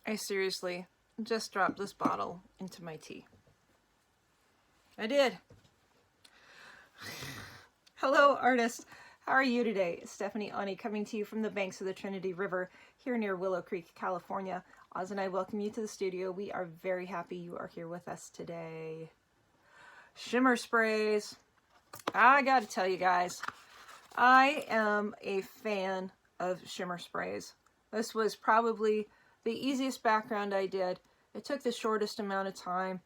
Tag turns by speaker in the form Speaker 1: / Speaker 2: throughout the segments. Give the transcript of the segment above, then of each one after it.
Speaker 1: I seriously just dropped this bottle into my tea. I did. Hello, artists. How are you today? Stephanie Aune coming to you from the banks of the Trinity River here near Willow Creek, California. Oz and I welcome you to the studio. We are very happy you are here with us today. Shimmer sprays. I gotta tell you guys, I am a fan of shimmer sprays. This was probably the easiest background I did. It took the shortest amount of time,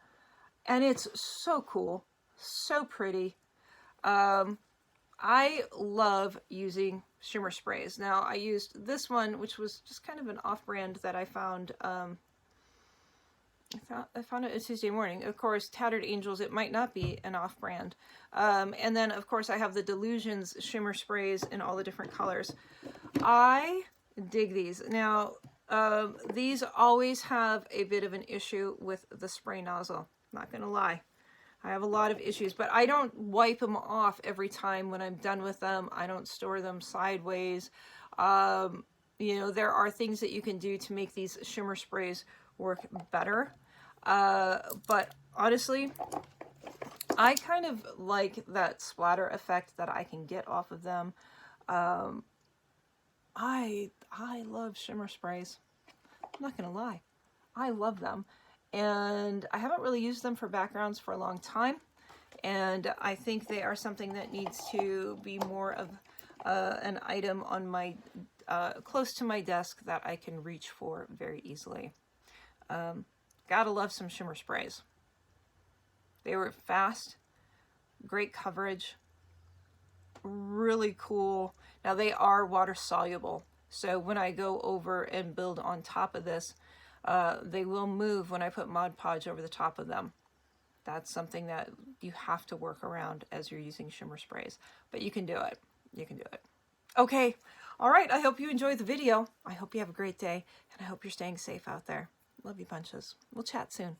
Speaker 1: and it's so cool, so pretty. I love using shimmer sprays. Now, I used this one, which was just kind of an off-brand that I found. I found it a Tuesday morning. Of course, Tattered Angels, it might not be an off-brand. And then, of course, I have the Dylusions Shimmer Sprays in all the different colors. I dig these. Now, these always have a bit of an issue with the spray nozzle. Not gonna lie. I have a lot of issues, but I don't wipe them off every time when I'm done with them. I don't store them sideways. You know, there are things that you can do to make these shimmer sprays work better. But honestly, I kind of like that splatter effect that I can get off of them. I love shimmer sprays. I'm not gonna lie. I love them. And I haven't really used them for backgrounds for a long time. And I think they are something that needs to be more of an item on my, close to my desk that I can reach for very easily. Gotta love some shimmer sprays. They were fast, great coverage, really cool. Now they are water soluble. So when I go over and build on top of this, they will move when I put Mod Podge over the top of them. That's something that you have to work around as you're using shimmer sprays, but you can do it. You can do it. Okay. All right. I hope you enjoyed the video. I hope you have a great day, and I hope you're staying safe out there. Love you bunches. We'll chat soon.